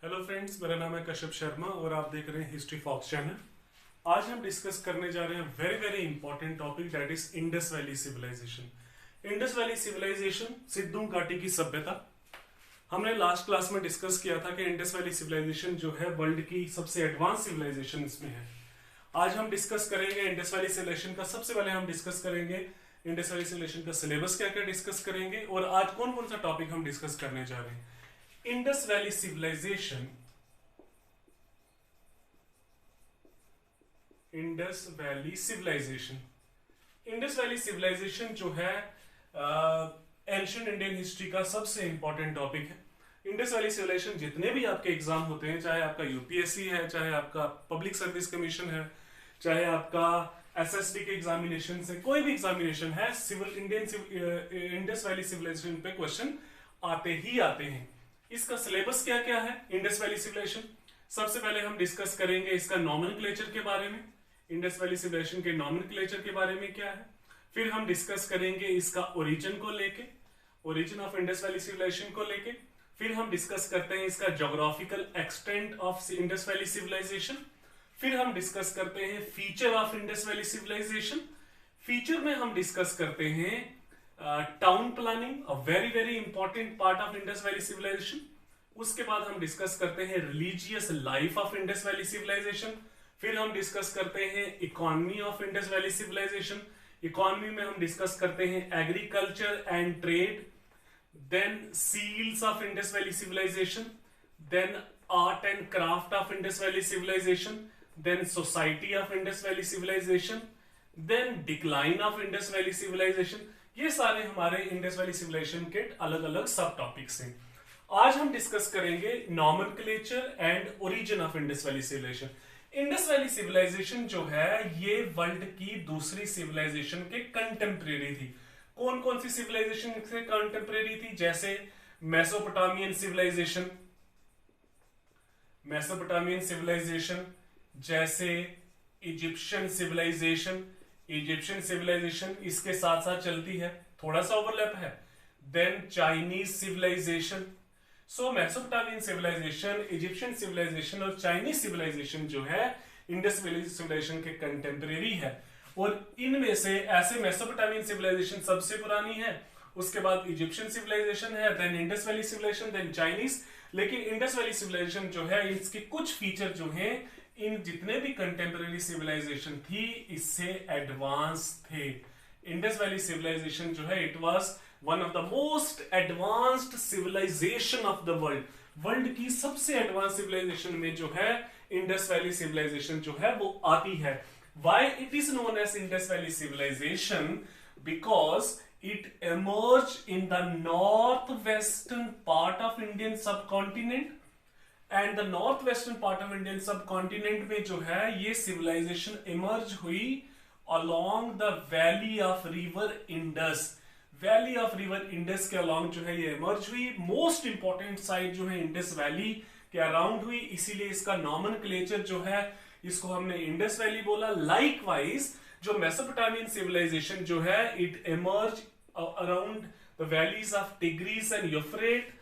Hello friends, मेरा नाम है कश्यप शर्मा और आप देख रहे हैं हिस्ट्री फॉक्स चैनल। आज हम डिस्कस करने जा रहे हैं very very important topic, that is Indus valley civilization. Indus valley civilization, Sindhu घाटी की सभ्यता। हमने लास्ट क्लास में डिस्कस किया था कि इंडस वैली सिविलाइजेशन जो है वर्ल्ड की सबसे एडवांस सिविलाइजेशन इसमें है। आज हम डिस्कस करेंगे इंडस वैली सिविलाइजेशन का। सबसे पहले हम डिस्कस करेंगे इंडस वैली सिविलाइजेशन का सिलेबस क्या क्या डिस्कस करेंगे और आज कौन कौन सा टॉपिक हम डिस्कस करने जा रहे हैं। Indus valley civilization, Indus valley civilization, Indus valley civilisation जो है एंशिएंट इंडियन हिस्ट्री का सबसे इंपॉर्टेंट टॉपिक है। इंडस वैली सिविलाइजेशन जितने भी आपके एग्जाम होते हैं, चाहे आपका यूपीएससी है, चाहे आपका पब्लिक सर्विस कमीशन है, चाहे आपका एसएसटी के एग्जामिनेशन से कोई भी एग्जामिनेशन है, civil Indian Indus valley civilization पे क्वेश्चन आते ही आते हैं। इसका सिलेबस क्या क्या है इंडस वैली सिविलाइजेशन। सबसे पहले हम डिस्कस करेंगे इसका नॉमेनक्लेचर के बारे में, इंडस वैली सिविलाइजेशन के नॉमेनक्लेचर के बारे में क्या है। फिर हम डिस्कस करेंगे इसका ओरिजिन को लेके, origin of Indus valley civilization को लेके। फिर हम डिस्कस करते हैं इसका geographical extent of Indus valley civilization. फिर हम डिस्कस करते हैं feature of Indus valley civilization. Feature में हम डिस्कस करते हैं town planning, a very very important part of Indus valley civilization. उसके बाद हम डिस्कस करते हैं religious life of Indus valley civilization. फिर हम डिस्कस करते हैं economy of Indus valley civilization. Economy में हम डिस्कस करते हैं agriculture and trade, then seals of Indus valley civilization, then art and craft of Indus valley civilization, then society of Indus valley civilization, then decline of Indus valley civilization. ये सारे हमारे Indus valley civilisation के अलग अलग सब topics हैं। आज हम डिस्कस करेंगे nomenclature and origin of Indus valley civilization. Indus valley civilisation जो है ये वर्ल्ड की दूसरी सिविलाइजेशन के कंटेम्परेरी थी। कौन कौन सी सिविलाइजेशन से कंटेम्परेरी थी? जैसे मेसोपोटामियन सिविलाइजेशन, मेसोपोटामियन सिविलाइजेशन, जैसे इजिप्शियन सिविलाइजेशन। इजिप्शियन सिविलाइजेशन इसके साथ साथ चलती है, थोड़ा सा ओवरलैप है। Then Chinese civilisation. So Mesopotamian civilisation, Egyptian civilisation और चाइनीज सिविलाइजेशन जो है इंडस वैली सिविलाइजेशन के कंटेम्परेरी है। और इनमें से ऐसे मेसोपोटामियन सिविलाइजेशन सबसे पुरानी है, उसके बाद इजिप्शियन सिविलाइजेशन है, then Indus valley civilization, then Chinese. लेकिन इंडस वैली सिविलाइजेशन जो है इसके कुछ फीचर जो हैं इन जितने भी कंटेम्परेरी सिविलाइजेशन थी इससे एडवांस थे। इंडस वैली सिविलाइजेशन जो है it was one of the most advanced civilization of the world. World की सबसे एडवांस सिविलाइजेशन में जो है इंडस वैली सिविलाइजेशन जो है वो आती है। Why it is known as Indus valley civilization? Because it emerged in the northwestern part of Indian subcontinent, and the northwestern part of Indian subcontinent में जो है ये civilization emerge हुई along the valley of river Indus। valley of river Indus के along जो है ये emerge हुई। most important site जो है Indus Valley के around हुई, इसीलिए इसका nomenclature जो है इसको हमने Indus Valley बोला। likewise जो मेसोपोटामियन सिविलाइजेशन जो है it emerge around the valleys of Tigris and Euphrates.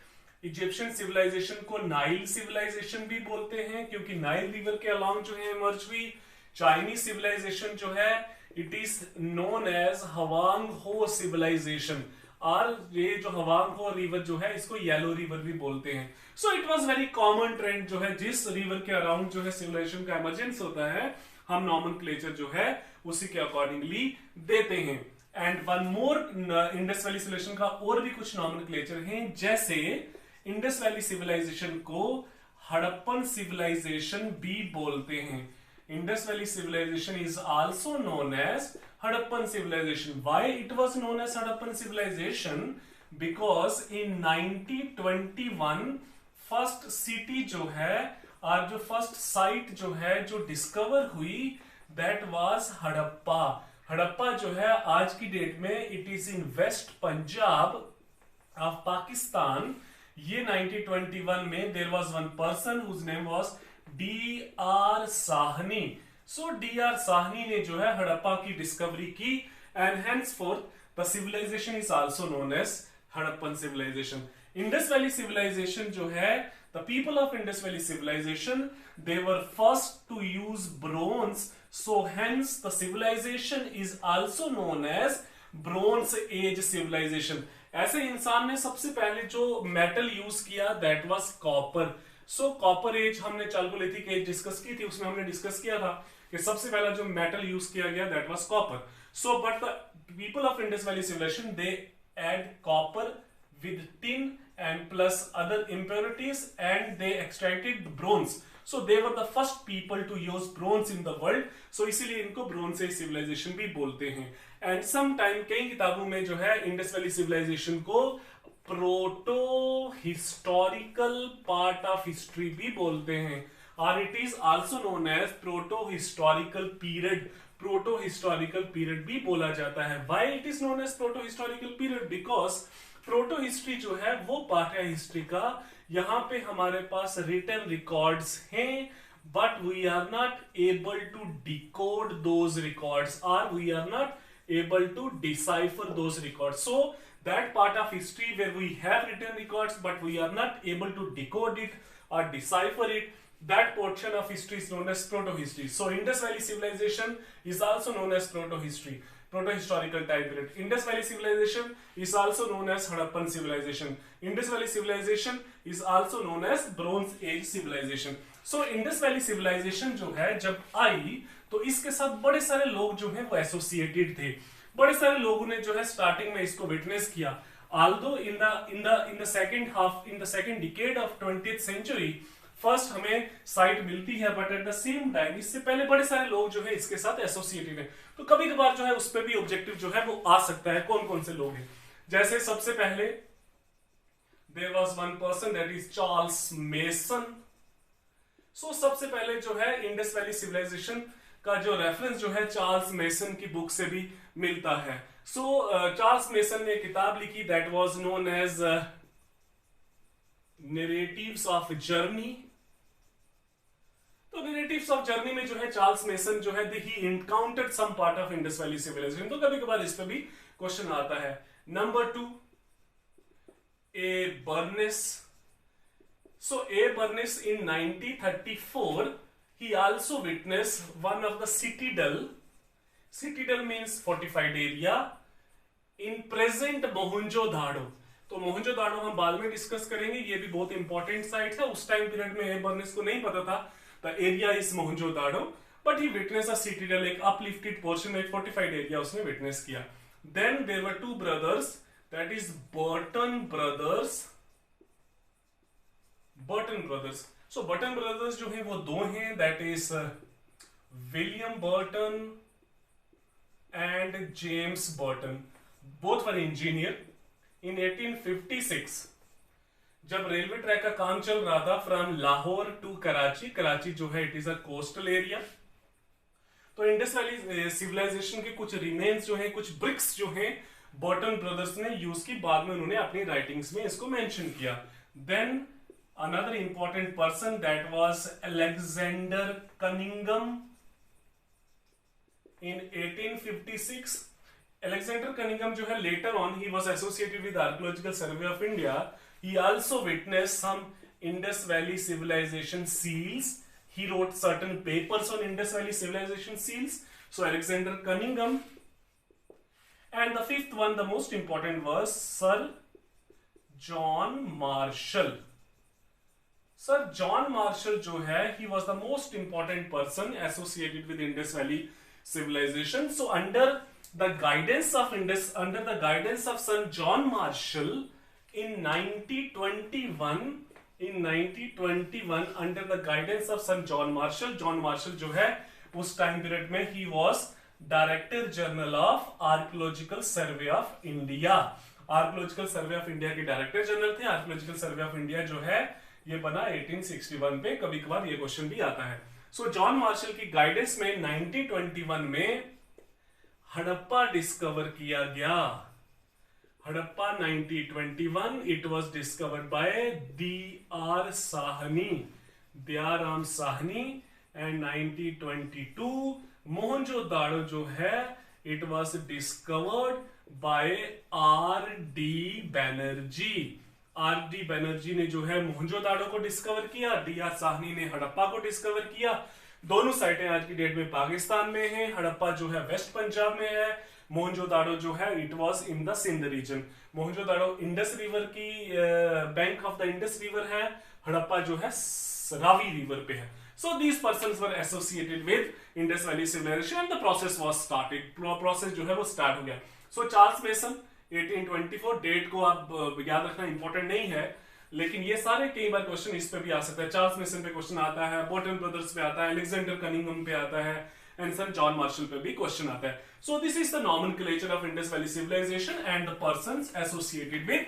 Egyptian civilisation को नाइल सिविलाइजेशन भी बोलते हैं क्योंकि नाइल रिवर के अलोंग जो है एमर्ज हुई। चाइनीज सिविलाइजेशन जो है इट इज नोन एज हवांग हो सिविलाइजेशन, और ये जो हवांग हो रिवर जो है इसको येलो रिवर भी बोलते हैं। So it was very common trend जो है जिस रिवर के अराउंड जो है सिविलाइजेशन का एमर्जेंस होता है हम नॉमेनक्लेचर जो है उसी के अकॉर्डिंगली देते हैं। And one more, Indus valley civilization का और भी कुछ नॉमेनक्लेचर हैं, जैसे इंडस वैली सिविलाइजेशन को हड़प्पन सिविलाइजेशन भी बोलते हैं। Indus valley civilization is also known as Harappan civilization. Why it was known as Harappan civilization? Because in 1921 first city जो है और जो फर्स्ट साइट जो है जो डिस्कवर हुई दैट वाज हड़प्पा। हड़प्पा जो है आज की डेट में it is in West Punjab of Pakistan. ये 1921 में there was one person whose name was D R. Sahni. So D R. Sahni ने जो है हड़प्पा की डिस्कवरी की and henceforth the civilisation is also known as Harappan civilisation. Indus valley civilisation जो है, the people of Indus valley civilisation, they were first to use bronze, so hence the civilisation is also known as bronze as civilisation. ऐसे इंसान ने सबसे पहले जो metal use किया that was copper. So copper age हमने chalcolithic age discuss की थी, उसमें हमने डिस्कस किया था कि सबसे पहला जो मेटल यूज किया गया that was copper. So but the people of Indus valley civilisation they add copper with tin and plus other impurities and they extracted bronze, so they were the first people to use bronze in the world, so इसीलिए इनको bronze as civilisation भी बोलते हैं। And some time कई किताबों में जो है इंडस वैली सिविलाइजेशन को proto historical part of history भी बोलते हैं, और it is also known as proto historical period. Proto historical period भी बोला जाता है। Why it is known as proto historical period? Because proto history जो है वो पार्ट है हिस्ट्री का, यहां पे हमारे पास रिटन रिकॉर्ड्स हैं, but we are not able to decode those records, और we are not able to decipher those records. So that part of history where we have written records but we are not able to decode it or decipher it, that portion of history is known as proto-history. So Indus Valley civilization is also known as proto-history, proto-historical time period. Indus Valley civilization is also known as Harappan civilization. Indus Valley civilization is also known as Bronze Age civilization. So Indus Valley civilization जो है जब आई तो इसके साथ बड़े सारे लोग जो हैं वो एसोसिएटेड थे, बड़े सारे लोगों ने जो है स्टार्टिंग में इसको विटनेस किया। Although in the second decade of 20th century first हमें साइट मिलती है, but at the same time इससे पहले बड़े सारे लोग जो है इसके साथ एसोसिएटेड है, तो कभी कभार जो है उस पर भी ऑब्जेक्टिव जो है वो आ सकता है। कौन कौन से लोग हैं? जैसे सबसे पहले there was one person that is Charles Masson. So सबसे पहले जो है इंडस वैली सिविलाइजेशन का जो रेफरेंस जो है चार्ल्स मेसन की बुक से भी मिलता है। सो चार्ल्स मेसन ने किताब लिखी that was known as narratives of journey. तो नैरेटिव्स ऑफ जर्नी में जो है चार्ल्स मेसन जो है he encountered some part of Indus valley civilisation, तो कभी कभार इस पे भी क्वेश्चन आता है। Number 2 A Burnes. So A Burnes in 1934 he also witnessed one of the citadel means fortified area in present Mohenjodaro. तो मोहनजोदाड़ो हम बाद में डिस्कस करेंगे, ये भी बहुत इंपॉर्टेंट साइट है। उस टाइम पीरियड में ए बर्नेस को नहीं पता था the area is Mohenjodaro, but he witness a citadel, एक अपलिफ्टेड पोर्शन, एक फोर्टिफाइड एरिया उसने विटनेस किया। Then there were two brothers that is Burton brothers. So Burton brothers जो है वो दो हैं, that is William Burton and James Burton, both were engineer. In 1856 जब रेलवे ट्रैक का काम चल रहा था फ्रॉम लाहौर टू कराची, कराची जो है it is a coastal area, तो इंडस वैली सिविलाइजेशन के कुछ रिमेन्स जो है, कुछ ब्रिक्स जो है बर्टन ब्रदर्स ने यूज की, बाद में उन्होंने अपनी राइटिंग्स में इसको मेंशन किया। Then another important person that was Alexander Cunningham in 1856। Alexander Cunningham जो है later on he was associated with Archaeological Survey of India, he also witnessed some Indus Valley civilization seals, he wrote certain papers on Indus Valley civilization seals, so Alexander Cunningham। And the fifth one, the most important, was Sir John Marshall। Sir John martial जो है he was the most important person associated with Indus Valley civilization। So under the guidance of Sir John Marshall in 1921 under the guidance of Sir John Marshall जो है उस time period में he was director general of archaeological survey of India. Archaeological survey of India के director general थे। Archaeological survey of India जो है ये बना 1861 पे, कभी कभार ये क्वेश्चन भी आता है। सो जॉन मार्शल की गाइडेंस में 1921 में हड़प्पा डिस्कवर किया गया। Harappa 1921 it was discovered by Dayaram Sahni and 1922 Mohenjodaro जो है it was discovered by R D Banerjee. R D Banerjee ने जो है मोहनजोदाड़ो को डिस्कवर किया, डी आर साहनी ने हड़प्पा को डिस्कवर किया। दोनों साइटें आज की डेट में पाकिस्तान में हैं। हड़प्पा जो है वेस्ट पंजाब में है, मोहनजोदाड़ो जो है it was in the Sindh region. Mohenjodaro Indus river की bank of the Indus river है, हड़प्पा जो है रावी रिवर पे है। So these persons were associated with Indus Valley civilization and the process was started. Process जो है वो स्टार्ट हो गया। So चार्ल्स मेसन 1824, डेट को आप याद रखना इंपॉर्टेंट नहीं है, लेकिन ये सारे कई बार क्वेश्चन इस पे भी आ सकता है। चार्ल्स मेसन पे क्वेश्चन आता है, बोटन ब्रदर्स पे आता है, अलेक्जेंडर कनिंगम पे आता है, एंड सन जॉन मार्शल पे भी क्वेश्चन आता है। So this is the nomenclature of Indus valley civilisation and the persons associated with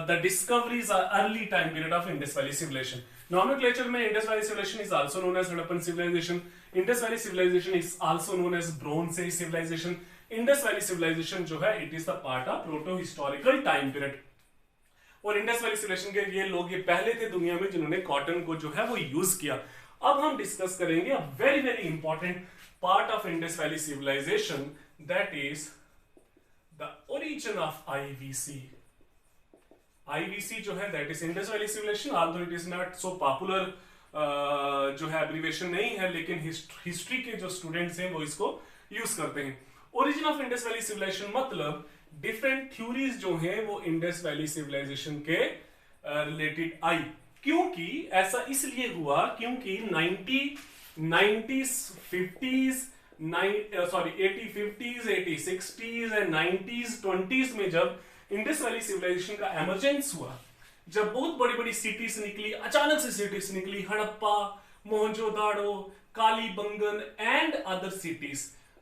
the discoveries are early time period of Indus Valley civilization. Nomenclature में Indus Valley civilization is also known as Harappan civilization. Indus Valley civilization is also known as Bronze Age civilization. Indus Valley civilization जो है it is the part of proto-historical time period. और Indus Valley civilization के ये लोग ये पहले थे दुनिया में जिन्होंने कॉटन को जो है वो यूज किया। अब हम डिस्कस करेंगे a very very important part of Indus Valley civilization, that is the origin of IVC. IVC जो है that is Indus valley civilization, although it is not so popular, जो है एब्रिविएशन नहीं है, लेकिन हिस्ट्री के जो स्टूडेंट्स हैं वो इसको यूज करते हैं। Origin of Indus valley civilization मतलब डिफरेंट थ्योरीज जो हैं वो इंडस वैली सिविलाइजेशन के रिलेटेड आई। क्योंकि ऐसा इसलिए हुआ क्योंकि 90s 50s 80 50s 80 60s and 90s 20s में जब इंडस वैली सिविलाइजेशन का एमरजेंस हुआ, जब बहुत बड़ी बड़ी सिटीज निकली, अचानक से सिटीज निकली, Harappa, Mohenjodaro, Kalibangan and other cities.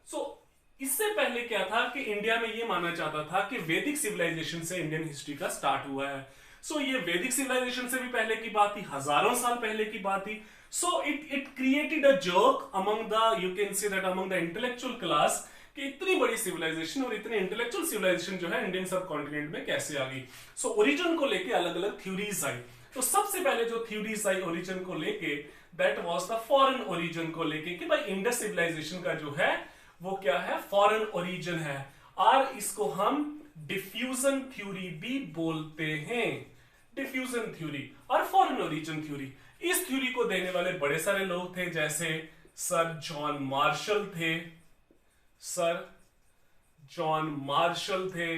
So इससे पहले क्या था कि इंडिया में ये माना जाता था कि वैदिक सिविलाइजेशन से इंडियन हिस्ट्री का स्टार्ट हुआ है। सो ये वैदिक सिविलाइजेशन से भी पहले की बात थी, हजारों साल पहले की बात थी। So it created a joke among the, you can say that among the intellectual class, कि इतनी बड़ी सिविलाइजेशन और इतनी इंटेलेक्चुअल सिविलाइजेशन जो है इंडियन सब कॉन्टिनेंट में कैसे आ गई। सो ओरिजिन को लेके अलग अलग थ्योरीज आई। तो सबसे पहले जो थ्योरीज आई ओरिजिन को लेके, that was the foreign origin को लेके, कि भाई इंडस सिविलाइजेशन का जो है वो क्या है, फॉरेन ओरिजिन है, और इसको हम डिफ्यूजन थ्योरी भी बोलते हैं। डिफ्यूजन थ्योरी और फॉरेन ओरिजिन थ्योरी, इस थ्योरी को देने वाले बड़े सारे लोग थे, जैसे सर जॉन मार्शल थे,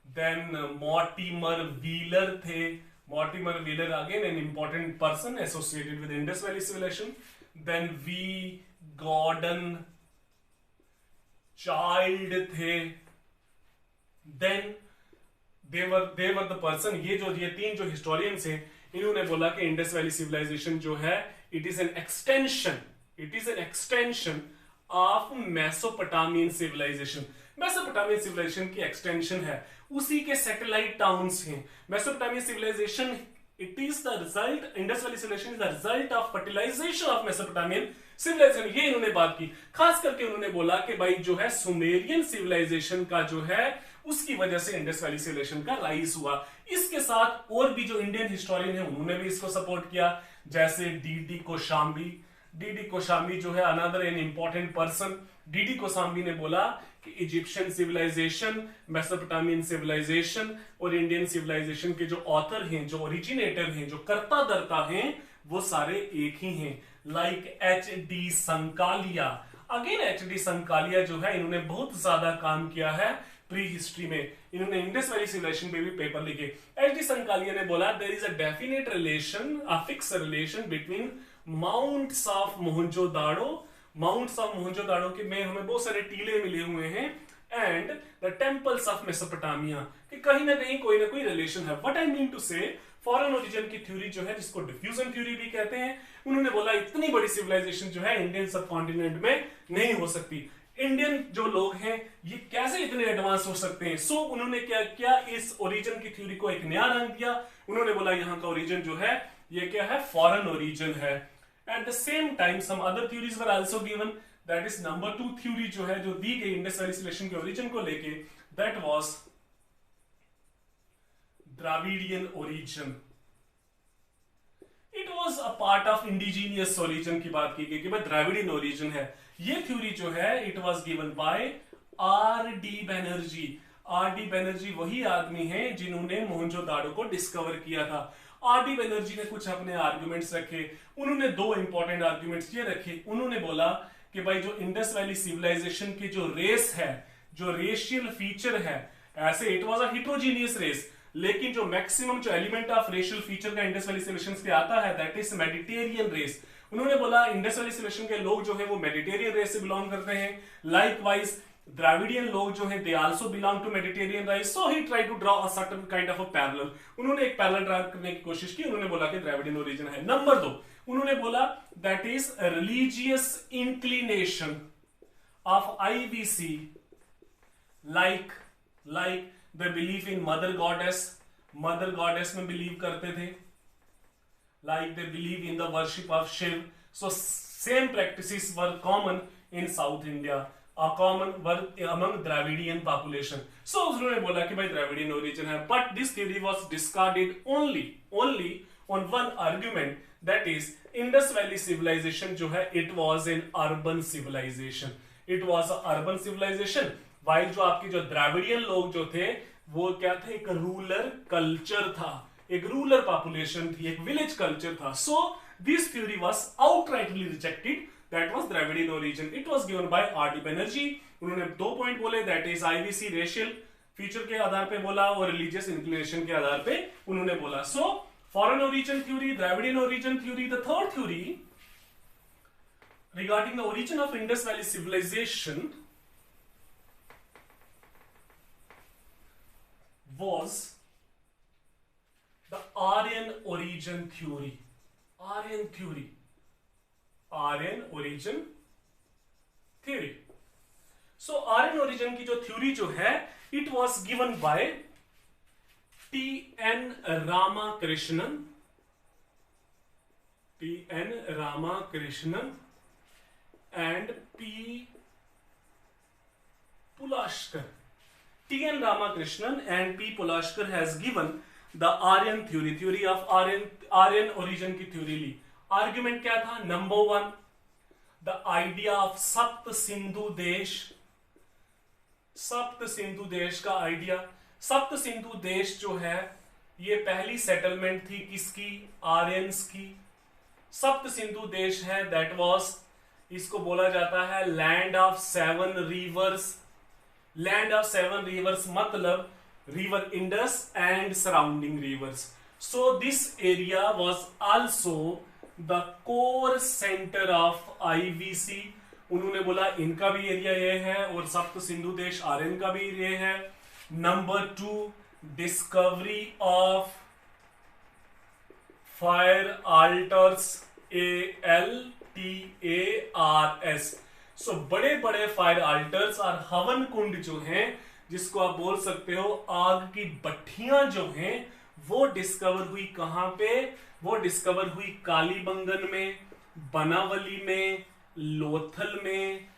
देन मॉर्टिमर व्हीलर थे। Mortimer Wheeler again an important person associated with Indus valley civilization. Then V Gordon Childe थे। देन देवर द पर्सन, ये तीन जो हिस्टोरियंस हैं, इन्होंने बोला कि इंडस वैली सिविलाइजेशन जो है it is an extension of Mesopotamian civilisation. Mesopotamian civilization की एक्सटेंशन है, उसी के सैटेलाइट टाउन्स हैं। Mesopotamian civilization it is the result, Indus valley civilization is the result of fertilization of Mesopotamian civilization. ये इन्होंने बात की। खास करके उन्होंने बोला कि भाई जो है सुमेरियन सिविलाइजेशन का जो है उसकी वजह से इंडस वैली सिविलाइजेशन का राइज हुआ। इसके साथ और भी जो इंडियन हिस्टोरियन है उन्होंने भी इसको सपोर्ट किया, जैसे डीडी कोशाम्बी जो है another N important person. DD Kaushambi ने बोला कि इजिप्शियन सिविलाइजेशन, मेसोपोटामियन सिविलाइजेशन और इंडियन सिविलाइजेशन के जो ऑथर हैं, जो ओरिजिनेटर हैं, जो कर्ता दर्ता हैं, वो सारे एक ही हैं, like H D. Sankalia. Again H D. Sankalia जो है इन्होंने बहुत ज्यादा काम किया है प्री हिस्ट्री में, इन्होंने इंडस वैली सिविलाइजेशन पे भी पेपर लिखे। एच.डी. संकालिया ने बोला there is a definite relation, a fix relation between mounts of Mohenjodaro के में हमें बहुत सारे टीले मिले हुए हैं, and the temples of Mesopotamia, कि कहीं ना कहीं कोई ना कोई रिलेशन है। What I mean to say, foreign origin की थ्योरी जो है, जिसको डिफ्यूजन थ्योरी भी कहते हैं, उन्होंने बोला इतनी बड़ी सिविलाइजेशन जो है इंडियन सब कॉन्टिनेंट में नहीं हो सकती। इंडियन जो लोग हैं ये कैसे इतने एडवांस हो सकते हैं। सो उन्होंने क्या किया, इस ओरिजिन की थ्योरी को एक नया रंग दिया। उन्होंने बोला यहाँ का ओरिजिन जो है ये क्या है, फॉरेन ओरिजिन है। At the same time some other theories were also given, that is number 2 theory जो है, जो दी गई इंडस वैली सिविलाइजेशन के ओरिजिन को लेके, that was Dravidian origin. It was a part of indigenous origin की बात की गई कि भाई द्राविडियन ओरिजिन है। ये थ्योरी जो है it was given by R D Banerjee. RD. Banerjee वही आदमी हैं जिन्होंने मोहनजोदाड़ो को डिस्कवर किया था। आर.डी. बनर्जी ने कुछ अपने आर्गुमेंट्स रखे। उन्होंने दो इंपॉर्टेंट आर्गुमेंट्स ये रखे। उन्होंने बोला कि भाई जो इंडस वैली सिविलाइजेशन की जो रेस है, जो रेशियल फीचर है, ऐसे it was a heterogeneous race, लेकिन जो मैक्सिमम जो एलिमेंट ऑफ रेशियल फीचर का इंडस वैली सिविलाइजेशन से आता है दैट इज मेडिटेरियन रेस। उन्होंने बोला इंडस वैली सिविलाइजेशन के लोग जो है वो मेडिटेरियन रेस से बिलोंग करते हैं। लाइकवाइज द्राविडियन लोग जो हैं they also belong to Mediterranean race. So he try to draw a certain kind of a parallel. उन्होंने एक पैरेलल ड्रा करने की कोशिश की। उन्होंने बोला कि द्राविडियन ओरिजिन है। नंबर 2, उन्होंने बोला that is religious inclination of IVC, like the belief in mother goddess में बिलीव करते थे, like they believe in the worship of Shiva. So same practices were common in South India, common were among Dravidian population. So उन्होंने बोला कि भाई Dravidian origin है, but this theory was discarded only on one argument, that is Indus valley civilisation जो है it was an urban civilisation, it was a urban civilization. While जो आपके जो द्राविडियन लोग जो थे वो क्या थे, एक रूरल कल्चर था, एक रूरल पॉपुलेशन थी, एक विलेज कल्चर था। सो this theory was outrightly rejected, that was Dravidian origin. It was given by RD. Banerjee. उन्होंने 2 पॉइंट बोले, that is IVC racial feature के आधार पे बोला और रिलीजियस इंक्लिनेशन के आधार पे उन्होंने बोला। So foreign origin theory, Dravidian origin theory. The third theory regarding the origin of Indus Valley civilization was the Aryan origin theory. Aryan origin theory. So Aryan origin की जो theory जो है it was given by T.N. Ramakrishnan and P. Pulashkar. T.N. Ramakrishnan and P. Pulashkar has given the Aryan theory of Aryan origin की theory ली। Argument क्या था? Number 1, the idea of सप्त सिंधु देश, सप्त सिंधु देश का आइडिया। सप्त सिंधु देश जो है ये पहली सेटलमेंट थी किसकी? आर्यंस की। सप्त सिंधु देश है दैट वाज, इसको बोला जाता है land of 7 rivers. Land of 7 rivers मतलब river Indus and surrounding rivers. So this area was also the core centre of IVC. उन्होंने बोला इनका भी एरिया ये है और सप्त सिंधु देश आर्यन का भी ये है। Number 2, discovery of fire altars, ALTARS। So बड़े बड़े फायर आल्टर्स और हवन कुंड जो हैं, जिसको आप बोल सकते हो आग की भट्टियां जो हैं, वो डिस्कवर हुई कहां पे? वो डिस्कवर हुई कालीबंगन में, बनावली में, लोथल में,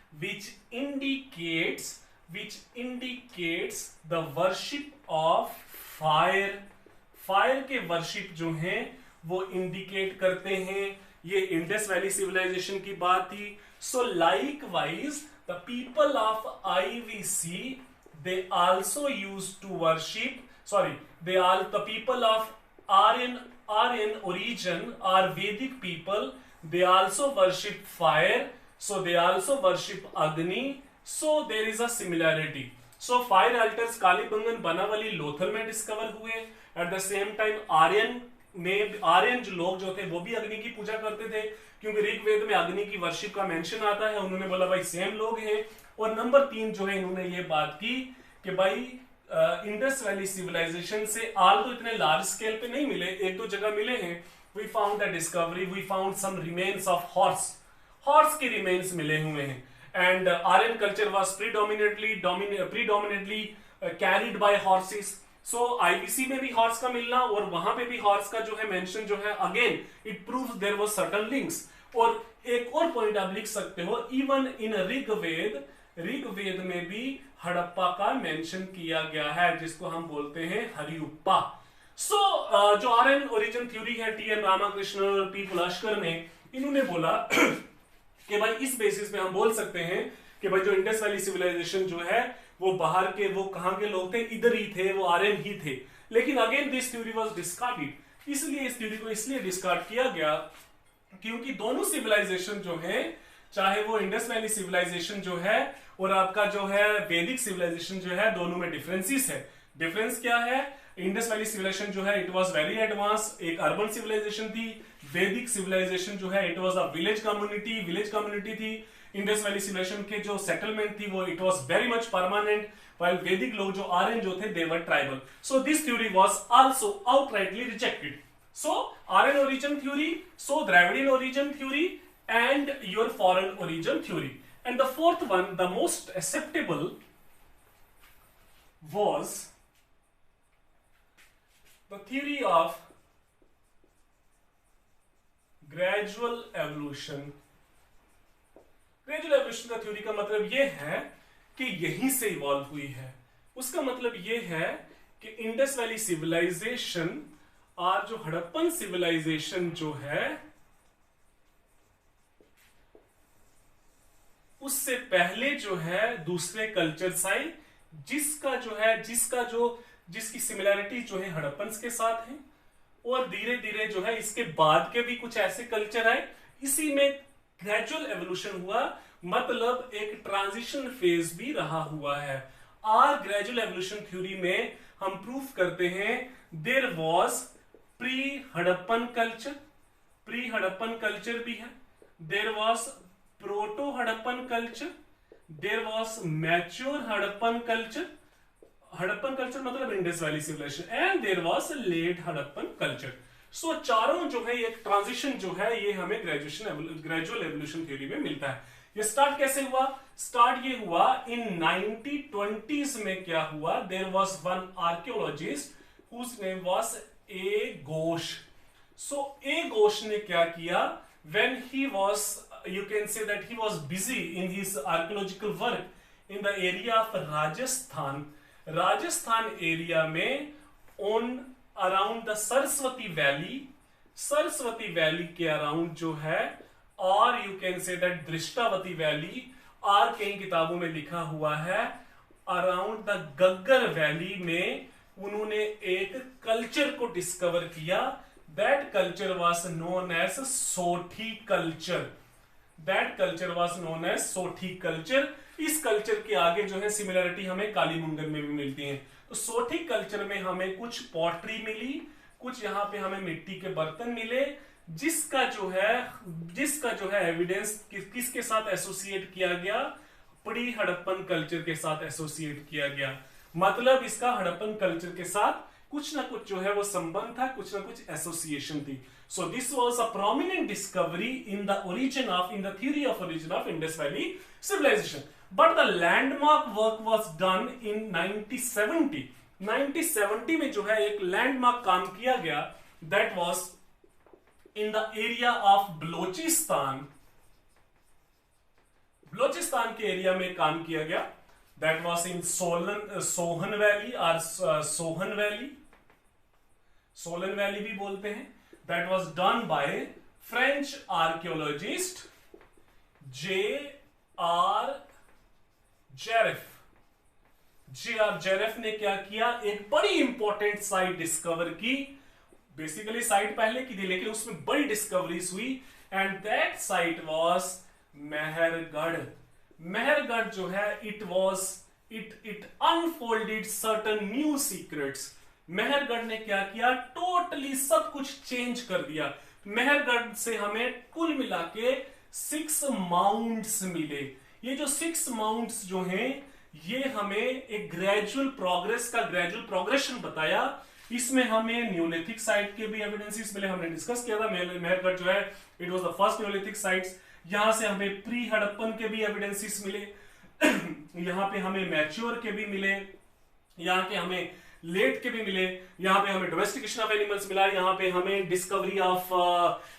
which indicates the worship of fire। Fire के वर्शिप जो हैं वो इंडिकेट करते हैं। ये इंडस वैली सिविलाइजेशन की बात थी। So likewise the people of IVC they also use to worship, the people of Aryan origin are Vedic people. They also worship fire, so they also worship Agni. So there is a similarity. So fire altars Kalibangan, Banawali, Lothal में discover हुए। At the same time Aryan जो लोग जो थे वो भी अग्नि की पूजा करते थे, क्योंकि ऋग्वेद में अग्नि की वर्शिप का मेंशन आता है। उन्होंने बोला भाई सेम लोग हैं। और नंबर 3 जो है इन्होंने ये बात की कि भाई इंडस वैली सिविलाइजेशन से आल तो इतने लार्ज स्केल पे नहीं मिले, एक दो जगह मिले हैं। We found the discovery, we found some remains of horse के रिमेन्स मिले हुए हैं। And Aryan culture was predominantly carried by horses. So IVC में भी हॉर्स का मिलना और वहां पे भी हॉर्स का जो है मेंशन जो है, again it proves there was certain links. और एक और पॉइंट आप लिख सकते हो, इवन इन ऋग्वेद में भी हड़प्पा का मेंशन किया गया है, जिसको हम बोलते हैं हरियुप्पा। सो जो आर्यन ओरिजिन थ्योरी है, टी.एन. रामाकृष्णन और पी. पुलाश्कर ने, इन्होंने बोला कि भाई इस बेसिस पे हम बोल सकते हैं कि भाई जो इंडस वैली सिविलाइजेशन जो है वो बाहर के, वो कहां के लोग थे, इधर ही थे, वो आर्यन ही थे। लेकिन again this theory was discarded, इसलिए इस थ्योरी को इसलिए डिस्कार्ड किया गया क्योंकि दोनों सिविलाइजेशन जो है, चाहे वो इंडस वैली सिविलाइजेशन जो है और आपका जो है वैदिक सिविलाइजेशन जो है, दोनों में डिफरेंसेस है। डिफरेंस क्या है? इंडस वैली सिविलाइजेशन जो है इट वाज वेरी एडवांस, एक अर्बन सिविलाइजेशन थी। वैदिक सिविलाइजेशन जो है it was a village community थी। इंडस वैली सिविलाइजेशन के जो सेटलमेंट थी वो it was very much permanent, while Vedic लोग जो आर्यन जो थे they were tribal. So this theory was also outrightly rejected. So Aryan origin theory, so Dravidian origin theory and your foreign origin theory. And the fourth one, the most acceptable, was the theory of gradual evolution. Gradual evolution का theory का मतलब यह है कि यहीं से evolve हुई है। उसका मतलब यह है कि इंडस वैली सिविलाइजेशन और जो हड़प्पन सिविलाइजेशन जो है उससे पहले जो है दूसरे कल्चर्स आए, जिसकी सिमिलैरिटी जो है हड़प्पन के साथ है, और धीरे धीरे जो है इसके बाद के भी कुछ ऐसे कल्चर आए। इसी में ग्रेजुअल एवोल्यूशन हुआ, मतलब एक ट्रांजिशन फेज भी रहा हुआ है। और ग्रेजुअल एवोल्यूशन थ्योरी में हम प्रूफ करते हैं there was pre Harappan culture भी है, there was proto Harappan culture, there was mature Harappan culture मतलब Indus valley civilisation, and there was late Harappan culture. So चारों जो है एक ट्रांजिशन जो है ये हमें ग्रेजुअल एवोल्यूशन थ्योरी में मिलता है। ये स्टार्ट कैसे हुआ? स्टार्ट ये हुआ इन 1920s में। क्या हुआ? There was one archaeologist whose name was A Ghosh. So A Ghosh ने क्या किया? When he was, you can say that he was busy in his archaeological work in the area of Rajasthan area में on around the Saraswati Valley के around जो है, और you can say that Drishadvati valley, और कई किताबों में लिखा हुआ है अराउंड द गग्गर वैली में उन्होंने एक कल्चर को डिस्कवर किया। That culture was known as Sothi culture. Sothi culture. इस कल्चर के आगे जो है सिमिलरिटी हमें कालीमुंगन में भी मिलती है। तो सोठी कल्चर में हमें कुछ पॉटरी मिली, कुछ यहाँ पे हमें मिट्टी के बर्तन मिले, जिसका जो है एविडेंस किसके साथ एसोसिएट किया गया? प्री हड़प्पन कल्चर के साथ एसोसिएट किया गया। मतलब इसका हड़प्पन कल्चर के साथ कुछ ना कुछ जो है वो संबंध था, कुछ ना कुछ एसोसिएशन थी। So this was a prominent discovery in the theory of origin of Indus Valley civilization. But the landmark work was done in 1970. 1970 में जो है एक लैंडमार्क काम किया गया, that was in the area of Balochistan. Balochistan के एरिया में काम किया गया, that was in Sohan valley और सोलन वैली भी बोलते हैं। That was done by French archaeologist J.R. Jeref ने क्या किया? एक बड़ी इंपॉर्टेंट साइट डिस्कवर की। बेसिकली साइट पहले की थी लेकिन उसमें बड़ी डिस्कवरीज हुई, and that site was Mehrgarh जो है it unfolded certain new secrets। Mehrgarh ने क्या किया? टोटली सब कुछ चेंज कर दिया। मेहरगढ़ से हमें कुल मिला के 6 माउंट्स मिले। ये जो 6 माउंट्स जो हैं ये हमें एक ग्रेजुअल प्रोग्रेशन बताया। इसमें हमें न्यूलिथिक साइट के भी एविडेंसेस मिले, हमने डिस्कस किया था। मेहरगढ़ जो है it was the first Neolithic sites. यहां से हमें प्री हड़प्पन के भी एविडेंसेस मिले यहां पे हमें मैच्योर के भी मिले, यहाँ के हमें लेट के भी मिले, यहाँ पे हमें डोमेस्टिकेशन ऑफ एनिमल्स मिला, यहाँ पे हमें डिस्कवरी ऑफ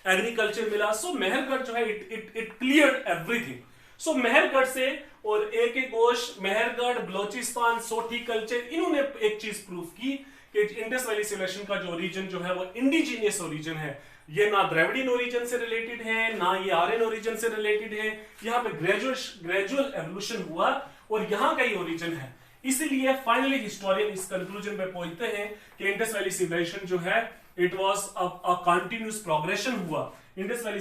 एग्रीकल्चर मिला। सो मेहरगढ़ जो है इट क्लियर्ड एवरीथिंग। सो मेहरगढ़ से और एक घोष, मेहरगढ़, बलोचिस्तान, सोठी कल्चर, इन्होंने एक चीज प्रूफ की कि इंडस वैली सिविलाइजेशन का जो ओरिजिन जो है वो इंडिजीनियस ओरिजिन है। ये ना द्रविडियन ओरिजिन से रिलेटेड है, ना ये आर्यन ओरिजिन से रिलेटेड है। यहाँ पे ग्रेजुअल एवोल्यूशन हुआ और यहाँ का ही ओरिजिन है। इसीलिए फाइनली हिस्टोरियन इस कंक्लूजन पे पहुंचते हैं कि इंडस वैली सिविलाइजेशन जो है it was a continuous progression हुआ। Indus valley